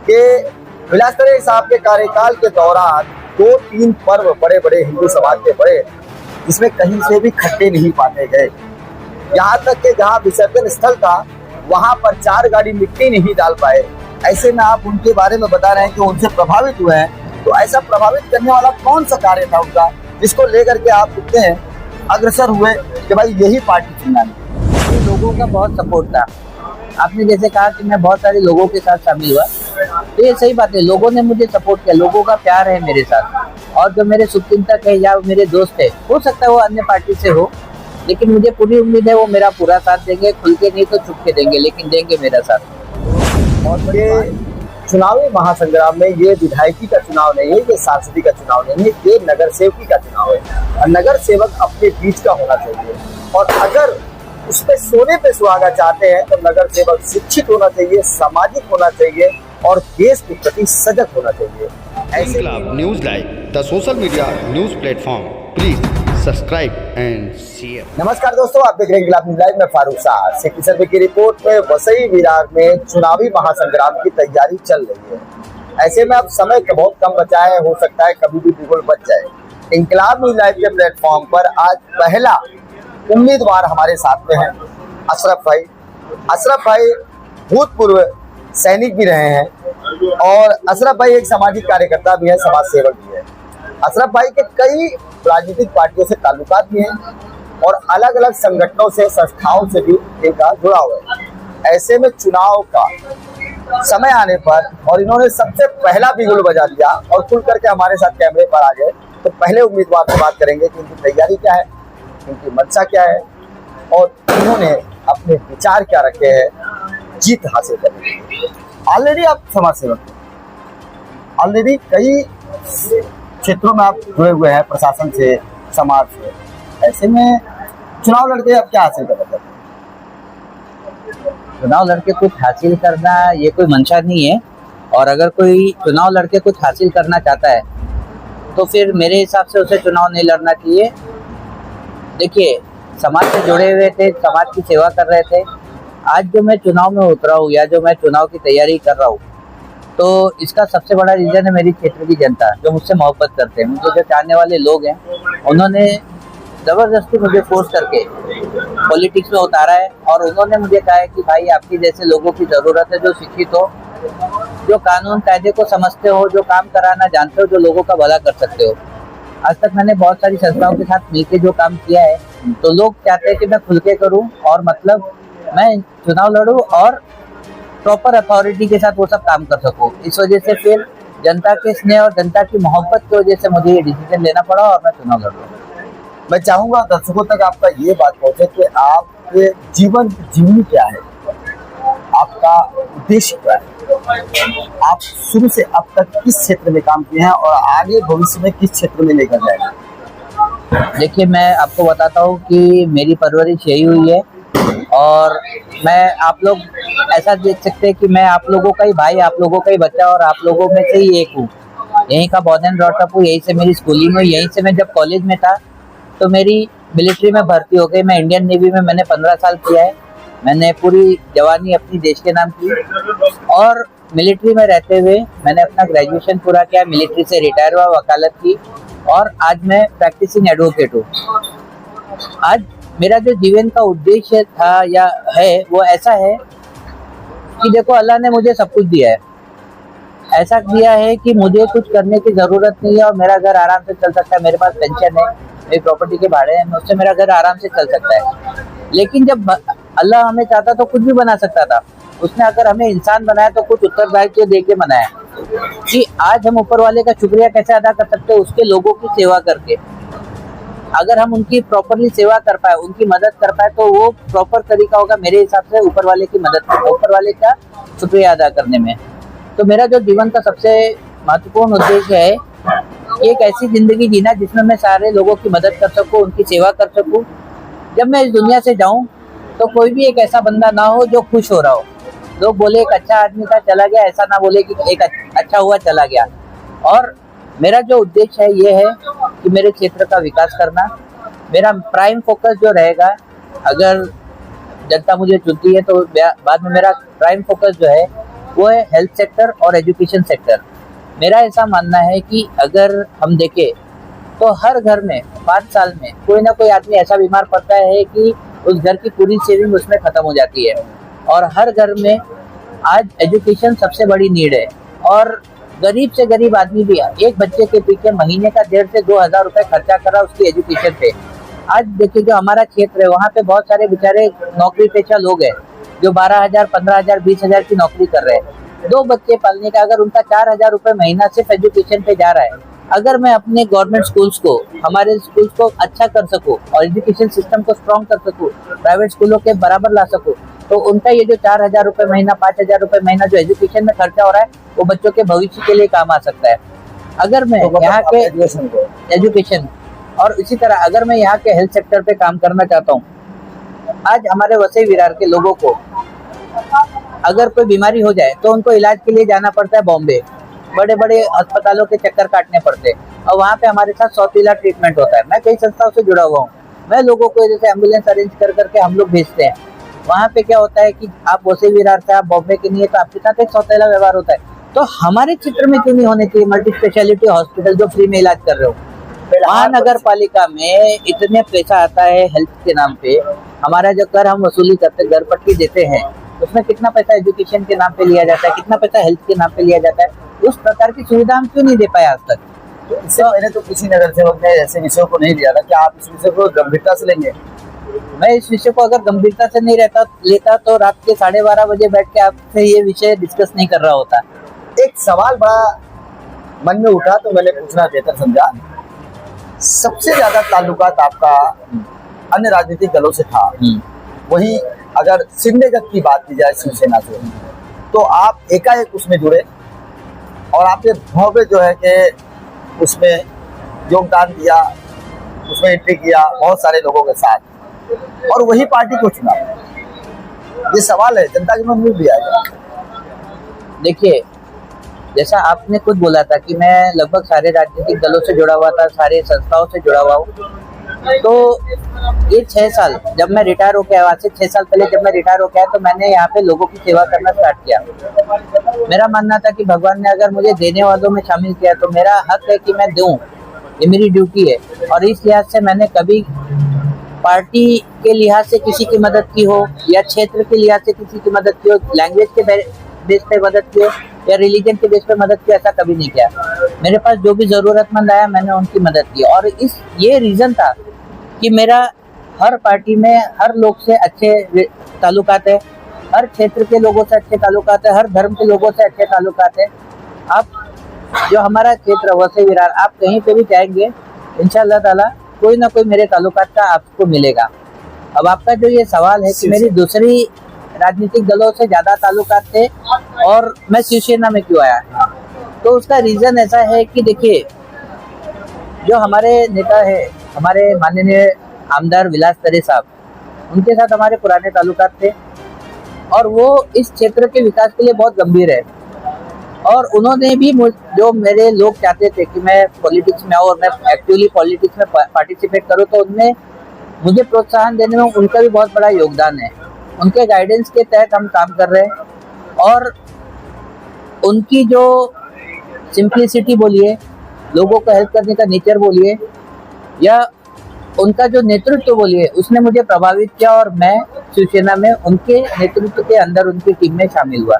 कि विलास दरे साहब के कार्यकाल के दौरान 2-3 पर्व बड़े बड़े हिंदू समाज के बड़े, जिसमें कहीं से भी खट्टे नहीं पाते गए। यहाँ तक कि जहाँ विसर्जन स्थल था वहां पर 4 गाड़ी मिट्टी नहीं डाल पाए। ऐसे में आप उनके बारे में बता रहे हैं कि उनसे प्रभावित हुए हैं, तो ऐसा प्रभावित करने वाला कौन सा कार्य था उनका जिसको लेकर के आप उठते हैं अग्रसर हुए कि भाई यही पार्टी चुनना है? लोगों का बहुत सपोर्ट था। आपने जैसे कहा कि मैं बहुत सारे लोगों के साथ शामिल हुआ, तो ये सही बात है। लोगों ने मुझे सपोर्ट किया, लोगों का प्यार है मेरे साथ। और जो मेरे शुभचिंतक है या मेरे दोस्त है, हो सकता है वो अन्य पार्टी से हो, लेकिन मुझे पूरी उम्मीद है वो मेरा पूरा साथ देंगे। खुल के नहीं तो छुप के देंगे, लेकिन देंगे मेरा साथ। और ये चुनावी महासंग्राम में ये विधायकी का चुनाव नहीं है, ये सांसदी का चुनाव नहीं है, ये नगर सेवकी का चुनाव है। और नगर सेवक अपने बीच का होना चाहिए, और अगर उसपे सोने पे सुहागा चाहते हैं तो नगर सेवक शिक्षित होना चाहिए, सामाजिक होना चाहिए और देश के प्रति सजग होना चाहिए। Inquilab news live, the social media news platform. Please subscribe and share. नमस्कार दोस्तों, आप देख रहे हैं इंकलाब न्यूज लाइव में फारूक शाह। सिटी सर्वे की रिपोर्ट में वसई विरार में चुनावी महासंग्राम की तैयारी चल रही है। ऐसे में अब समय बहुत कम बचा है, हो सकता है कभी भी बिगुल बच जाए। इंकलाब न्यूज लाइव के प्लेटफॉर्म पर आज पहला उम्मीदवार हमारे साथ में है अशरफ भाई। अशरफ भाई भूतपूर्व सैनिक भी रहे हैं और अशरफ भाई एक सामाजिक कार्यकर्ता भी है, समाज सेवक भी है। अशरफ भाई के कई राजनीतिक पार्टियों से ताल्लुकात भी हैं और अलग अलग संगठनों से, संस्थाओं से भी इनका जुड़ाव है। ऐसे में चुनाव का समय आने पर और इन्होंने सबसे पहला बिगुल बजा दिया और खुल करके हमारे साथ कैमरे पर आ गए, तो पहले उम्मीदवार से बात करेंगे कि इनकी तैयारी क्या है, इनकी मंशा क्या है और इन्होंने अपने विचार क्या रखे हैं जीत हासिल करने के लिए। ऑलरेडी आप समाज सेवक, ऑलरेडी कई क्षेत्रों में आप जुड़े हुए हैं, प्रशासन से, समाज से। ऐसे में चुनाव लड़के आप क्या हासिल कर सकते हैं? चुनाव लड़के कुछ हासिल करना ये कोई मंशा नहीं है, और अगर कोई चुनाव लड़के कुछ हासिल करना चाहता है तो फिर मेरे हिसाब से उसे चुनाव नहीं लड़ना चाहिए। देखिए, समाज से जुड़े हुए थे, समाज की सेवा कर रहे थे। आज जो मैं चुनाव में उतरा हूँ या जो मैं चुनाव की तैयारी कर रहा हूँ, तो इसका सबसे बड़ा रीजन है मेरी क्षेत्र की जनता जो मुझसे मोहब्बत करते हैं। मुझे जो चाहने वाले लोग हैं, उन्होंने ज़बरदस्ती मुझे फोर्स करके पॉलिटिक्स में उतारा है और उन्होंने मुझे कहा है कि भाई आपकी जैसे लोगों की ज़रूरत है, जो शिक्षित हो, जो कानून कायदे को समझते हो, जो काम कराना जानते हो, जो लोगों का भला कर सकते हो। आज तक मैंने बहुत सारी संस्थाओं के साथ मिलकर जो काम किया है, तो लोग चाहते हैं कि मैं खुल के करूं और मतलब मैं चुनाव लड़ूं और प्रॉपर अथॉरिटी के साथ वो सब काम कर सकूं। इस वजह से फिर जनता के स्नेह और जनता की मोहब्बत की वजह से मुझे ये डिसीजन लेना पड़ा और मैं चुनाव लड़ रहा हूँ। मैं चाहूंगा दर्शकों तक आपका ये बात पहुंचे कि आपके जीवन की जीवनी क्या है, आपका उद्देश्य क्या है, आप शुरू से अब तक किस क्षेत्र में काम किए हैं और आगे भविष्य में किस क्षेत्र में लेकर जाएंगे? देखिए, मैं आपको बताता हूँ कि मेरी परवरिश यही हुई है और मैं, आप लोग ऐसा देख सकते हैं कि मैं आप लोगों का ही भाई, आप लोगों का ही बच्चा और आप लोगों में से ही एक हूँ। यहीं का बॉर्न एंड ब्रॉट अप हूँ, यहीं से मेरी स्कूलिंग हुई, यहीं से मैं जब कॉलेज में था तो मेरी मिलिट्री में भर्ती हो गई। मैं इंडियन नेवी में मैंने 15 साल किया है। मैंने पूरी जवानी अपनी देश के नाम की और मिलिट्री में रहते हुए मैंने अपना ग्रेजुएशन पूरा किया, मिलिट्री से रिटायर हुआ, वकालत की और आज मैं प्रैक्टिसिंग एडवोकेट हूँ। आज मेरा जो जीवन का उद्देश्य था या है वो ऐसा है कि देखो, अल्लाह ने मुझे सब कुछ दिया है। ऐसा दिया है कि मुझे कुछ करने की ज़रूरत नहीं है और मेरा घर आराम से चल सकता है। मेरे पास पेंशन है, मेरी प्रॉपर्टी के भाड़े हैं, उससे मेरा घर आराम से चल सकता है। लेकिन जब अल्लाह हमें चाहता तो कुछ भी बना सकता था। उसने अगर हमें इंसान बनाया तो कुछ उत्तरदायित्व दे के बनाया कि आज हम ऊपर वाले का शुक्रिया कैसे अदा कर सकते हैं, उसके लोगों की सेवा करके। अगर हम उनकी प्रॉपरली सेवा कर पाए, उनकी मदद कर पाए, तो वो प्रॉपर तरीका होगा मेरे हिसाब से ऊपर वाले की मदद करना, ऊपर वाले का शुक्रिया अदा करने में। तो मेरा जो जीवन का सबसे महत्वपूर्ण उद्देश्य है, एक ऐसी जिंदगी जीना जिसमें मैं सारे लोगों की मदद कर सकूं, उनकी सेवा कर सकूं। जब मैं इस दुनिया से जाऊं तो कोई भी एक ऐसा बंदा ना हो जो खुश हो रहा हो। लोग बोले एक अच्छा आदमी था चला गया, ऐसा ना बोले कि एक अच्छा हुआ चला गया। और मेरा जो उद्देश्य है ये है कि मेरे क्षेत्र का विकास करना। मेरा प्राइम फोकस जो रहेगा, अगर जनता मुझे चुनती है तो बाद में मेरा प्राइम फोकस जो है वो है हेल्थ सेक्टर और एजुकेशन सेक्टर। मेरा ऐसा मानना है कि अगर हम देखें तो हर घर में 5 साल में कोई ना कोई आदमी ऐसा बीमार पड़ता है कि उस घर की पूरी सेविंग उसमें खत्म हो जाती है। और हर घर में आज एजुकेशन सबसे बड़ी नीड है। और गरीब से गरीब आदमी भी एक बच्चे के पीछे महीने का 1,500 से 2,000 रुपए खर्चा कर रहा है उसकी एजुकेशन पे। आज देखिए जो हमारा क्षेत्र है वहाँ पे बहुत सारे बेचारे नौकरी पेशा लोग हैं जो 12,000, 15,000, 20,000 की नौकरी कर रहे हैं। 2 बच्चे पालने का अगर उनका 4,000 रुपए महीना सिर्फ एजुकेशन पे जा रहा है, अगर मैं अपने गवर्नमेंट स्कूल्स को, हमारे स्कूल्स को अच्छा कर सकूं और एजुकेशन सिस्टम को स्ट्रॉन्ग कर सकूं, प्राइवेट स्कूलों के बराबर ला सकूं, तो उनका ये जो 4,000 रुपए महीना, 5,000 रुपए महीना जो एजुकेशन में खर्चा हो रहा है वो बच्चों के भविष्य के लिए काम आ सकता है। अगर मैं यहाँ के एजुकेशन और इसी तरह अगर मैं यहाँ के हेल्थ सेक्टर पे काम करना चाहता हूँ, आज हमारे वसई विरार के लोगों को अगर कोई बीमारी हो जाए तो उनको इलाज के लिए जाना पड़ता है बॉम्बे, बड़े बड़े अस्पतालों के चक्कर काटने पड़ते हैं और वहाँ पे हमारे साथ सौतीला ट्रीटमेंट होता है। मैं कई संस्थाओं से जुड़ा हुआ हूँ, मैं लोगों को जैसे एम्बुलेंस अरेंज कर करके हम लोग भेजते हैं। वहाँ पे क्या होता है कि आप वसई विरार से आप बॉम्बे के नहीं है तो आपके साथ एक सौतेला व्यवहार होता है। तो हमारे क्षेत्र में क्यों नहीं होने चाहिए मल्टी स्पेशलिटी हॉस्पिटल जो फ्री में इलाज कर रहे हो? महानगर पालिका में इतने पैसा आता है हेल्थ के नाम पे, हमारा जो कर हम वसूली करते, घर पट्टी देते हैं, उसमें कितना पैसा एजुकेशन के नाम पे लिया जाता है, कितना पैसा हेल्थ के नाम पे लिया जाता है। उस प्रकार की सुविधा हम क्यों नहीं दे पाए आज तक? तो इससे पहले तो किसी नगर सेवक ने ऐसे विषयों को नहीं लिया था। क्या आप इस विषय को गंभीरता से लेंगे? मैं इस विषय को अगर गंभीरता से नहीं लेता तो रात के 12:30 बजे बैठ के आपसे ये विषय डिस्कस नहीं कर रहा होता। एक सवाल बड़ा मन में उठा तो मैंने पूछना बेहतर समझा। सबसे ज्यादा ताल्लुकात आपका अन्य राजनीतिक दलों से था, वही अगर शिंदेगत की बात की जाए शिवसेना से, तो आप एकाएक उसमें जुड़े और आपने भव्य जो है कि उसमें योगदान दिया, उसमें एंट्री किया बहुत सारे लोगों के साथ, और वही पार्टी को चुना। ये सवाल है जनता के मन में भी आएगा। देखिए, जैसा आपने खुद बोला था कि मैं लगभग सारे राजनीतिक दलों से जुड़ा हुआ था, सारे संस्थाओं से जुड़ा हुआ हूँ। तो ये 6 साल जब मैं रिटायर होके आया, से 6 साल पहले जब मैं रिटायर होके आया तो मैंने यहाँ पे लोगों की सेवा करना स्टार्ट किया। मेरा मानना था कि भगवान ने अगर मुझे देने वालों में शामिल किया तो मेरा हक है कि मैं दूं, ये मेरी ड्यूटी है। और इस लिहाज से मैंने कभी पार्टी के लिहाज से किसी की मदद की हो या क्षेत्र के लिहाज से किसी की मदद की हो, लैंग्वेज के बेस पे मदद की हो या रिलीजन के बेस पे मदद की, ऐसा कभी नहीं किया। मेरे पास जो भी जरूरतमंद आया मैंने उनकी मदद की। और ये रीजन था कि मेरा हर पार्टी में हर लोग से अच्छे ताल्लुकात है, हर क्षेत्र के लोगों से अच्छे ताल्लुकात है, हर धर्म के लोगों से अच्छे ताल्लुकात है। आप जो हमारा क्षेत्र वसई विरार, आप कहीं पे भी जाएंगे इंशाअल्लाह ताला कोई ना कोई मेरे ताल्लुकात का आपको मिलेगा। अब आपका जो ये सवाल है कि मेरी दूसरी राजनीतिक दलों से ज्यादा ताल्लुकात थे और मैं शिवसेना में क्यों आया, तो उसका रीजन ऐसा है कि देखिए, जो हमारे नेता है, हमारे माननीय आमदार विलास तरे साहब, उनके साथ हमारे पुराने ताल्लुकात थे और वो इस क्षेत्र के विकास के लिए बहुत गंभीर है। और उन्होंने भी जो मेरे लोग चाहते थे कि मैं पॉलिटिक्स में आऊँ और मैं एक्टिवली पॉलिटिक्स में पार्टिसिपेट करूँ, तो उनमें मुझे प्रोत्साहन देने में उनका भी बहुत बड़ा योगदान है। उनके गाइडेंस के तहत हम काम कर रहे हैं और उनकी जो सिंप्लिसिटी बोलिए, लोगों को हेल्प करने का नेचर बोलिए, या उनका जो नेतृत्व बोलिए, उसने मुझे प्रभावित किया और मैं शिवसेना में उनके नेतृत्व के अंदर उनकी टीम में शामिल हुआ।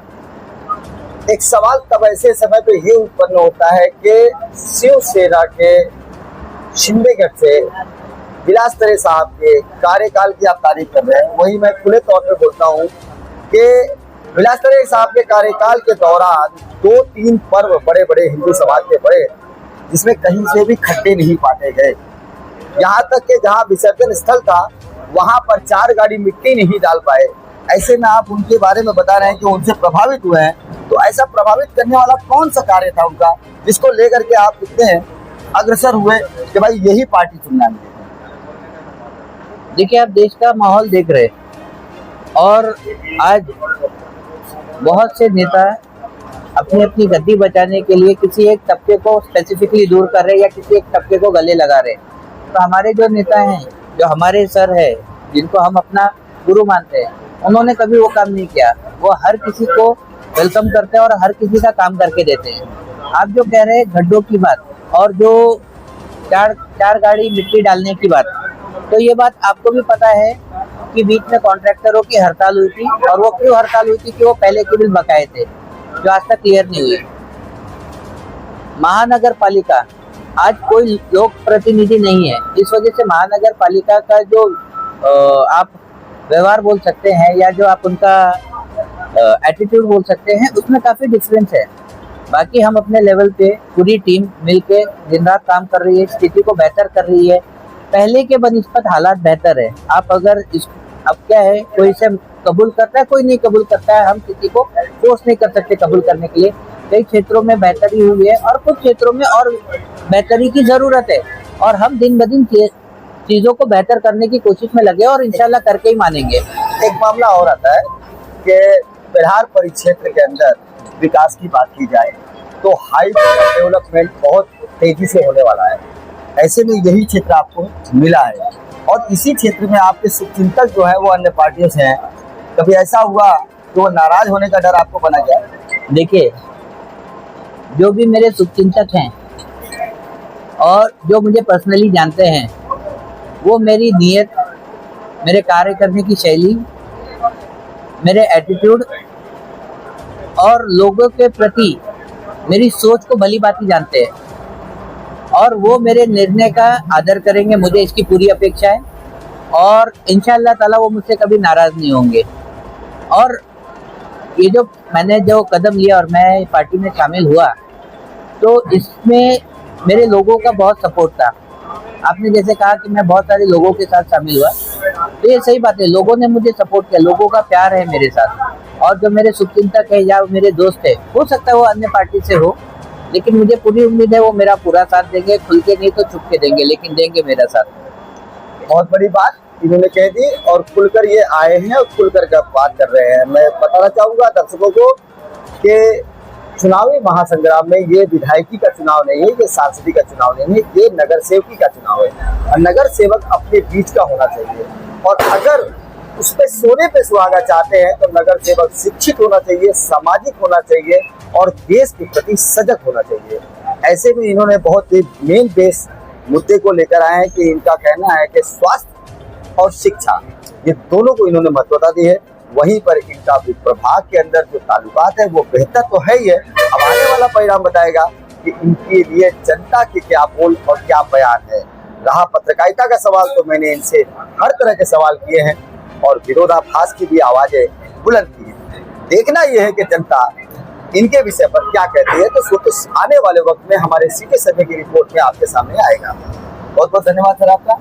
एक सवाल तब ऐसे समय पे ये उत्पन्न होता है कि शिवसेना के शिंदेगढ़ से विलास तरे साहब के कार्यकाल की आप तारीफ कर रहे हैं, वही मैं खुले तौर पे बोलता हूँ कि विलास तरे साहब के कार्यकाल के दौरान 2-3 पर्व बड़े बड़े हिंदू समाज के बड़े, जिसमें कहीं से भी खड्डे नहीं पाटे गए। यहाँ तक कि जहाँ विसर्जन स्थल था वहां पर 4 गाड़ी मिट्टी नहीं डाल पाए। ऐसे में आप उनके बारे में बता रहे हैं कि उनसे प्रभावित हुए हैं, तो ऐसा प्रभावित करने वाला कौन सा कार्य था उनका जिसको लेकर के आप इतने अग्रसर हुए कि भाई यही पार्टी चुनना है? देखिए, आप देश का माहौल देख रहे और आज बहुत से नेता अपनी अपनी गद्दी बचाने के लिए किसी एक तबके को स्पेसिफिकली दूर कर रहे या किसी एक तबके को गले लगा रहे। तो हमारे जो नेता हैं, जो हमारे सर है, जिनको हम अपना गुरु मानते हैं, उन्होंने कभी वो काम नहीं किया। वो हर किसी को वेलकम करते हैं और हर किसी का काम करके देते हैं। आप जो कह रहे हैं गड्ढों की बात और जो चार गाड़ी मिट्टी डालने की बात, तो ये बात आपको भी पता है कि बीच में कॉन्ट्रैक्टरों की हड़ताल हुई थी, और वो क्यों हड़ताल हुई थी कि वो पहले के बिल बकाए थे जो आज तक क्लियर नहीं हुए। महानगर पालिका आज कोई लोक प्रतिनिधि नहीं है, इस वजह से महानगर पालिका का जो आप व्यवहार बोल सकते हैं या जो आप उनका एटीट्यूड बोल सकते हैं, उसमें काफ़ी डिफरेंस है। बाकी हम अपने लेवल पे पूरी टीम मिलके दिन रात काम कर रही है, स्थिति को बेहतर कर रही है। पहले के बनिस्पत हालात बेहतर है। आप अगर अब क्या है, कोई इसे कबूल करता है, कोई नहीं कबूल करता है, हम किसी को फोर्स नहीं कर सकते कबूल करने के लिए। कई क्षेत्रों में बेहतरी हुई है और कुछ क्षेत्रों में और बेहतरी की ज़रूरत है, और हम दिन ब दिन चीज़ों को बेहतर करने की कोशिश में लगे और इंशाल्लाह करके ही मानेंगे। एक मामला और आता है कि बिहार परिक्षेत्र के अंदर विकास की बात की जाए तो हाई डेवलपमेंट बहुत तेजी से होने वाला है। ऐसे में यही क्षेत्र आपको मिला है, और इसी क्षेत्र में आपके शुभचिंतक जो है वो अन्य पार्टियों से हैं। कभी ऐसा हुआ कि वो नाराज होने का डर आपको बना गया? देखिए, जो भी मेरे शुभचिंतक हैं और जो मुझे पर्सनली जानते हैं, वो मेरी नीयत, मेरे कार्य करने की शैली, मेरे एटीट्यूड और लोगों के प्रति मेरी सोच को भली भांति जानते हैं, और वो मेरे निर्णय का आदर करेंगे। मुझे इसकी पूरी अपेक्षा है और इंशाअल्लाह ताला वो मुझसे कभी नाराज़ नहीं होंगे। और ये जो मैंने जो कदम लिया और मैं पार्टी में शामिल हुआ, तो इसमें मेरे लोगों का बहुत सपोर्ट था। आपने जैसे कहा कि मैं बहुत सारे लोगों के साथ शामिल हुआ, तो ये सही बात है, लोगों ने मुझे सपोर्ट किया, लोगों का प्यार है मेरे साथ। और जो मेरे शुभचिंतक है या मेरे दोस्त है, हो सकता है वो अन्य पार्टी से हो, लेकिन मुझे पूरी उम्मीद है वो मेरा पूरा साथ देंगे, खुल के नहीं तो छुप के देंगे, लेकिन देंगे मेरा साथ। बहुत बड़ी बात इन्होंने कह दी और खुलकर ये आए हैं और खुलकर बात कर रहे हैं। मैं बताना चाहूँगा दर्शकों को कि चुनावी महासंग्राम में ये विधायकी का चुनाव नहीं है, ये सांसदी का चुनाव नहीं है, ये नगर सेवकी का चुनाव है। और नगर सेवक अपने बीच का होना चाहिए, और अगर उस पे सोने पे सुहागा चाहते हैं तो नगर सेवक शिक्षित होना चाहिए, सामाजिक होना चाहिए और देश के प्रति सजग होना चाहिए। ऐसे में इन्होंने बहुत ही मेन बेस मुद्दे को लेकर आए हैं कि इनका कहना है कि स्वास्थ्य और शिक्षा, ये दोनों को इन्होंने महत्वता दी है। वहीं पर इनका प्रभाग के अंदर जो ताल्लुकात है वो बेहतर तो है ही है। अब आने वाला परिणाम बताएगा कि इनके लिए जनता के क्या बोल और क्या बयान है। रहा पत्रकारिता का सवाल, तो मैंने इनसे हर तरह के सवाल किए हैं और विरोधाभास की भी आवाजें बुलंद की हैं। देखना यह है कि जनता इनके विषय पर क्या कहती है, तो वो आने वाले वक्त में हमारे सीके सर्वे की रिपोर्ट में आपके सामने आएगा। बहुत बहुत धन्यवाद सर आपका।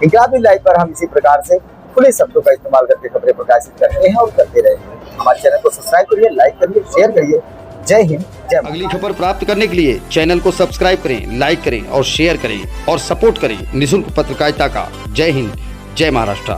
इंकलाबी लाइव पर हम इसी प्रकार से खुले शब्दों का इस्तेमाल करके खबरें प्रकाशित करते हैं और करते रहेंगे। हमारे चैनल को सब्सक्राइब करिए, लाइक करिए, शेयर करिए। जय हिंद, जय भारत। अगली खबर प्राप्त करने के लिए चैनल को सब्सक्राइब करें, लाइक करें और शेयर करें और सपोर्ट करें निःशुल्क पत्रकारिता का। जय हिंद, जय महाराष्ट्र।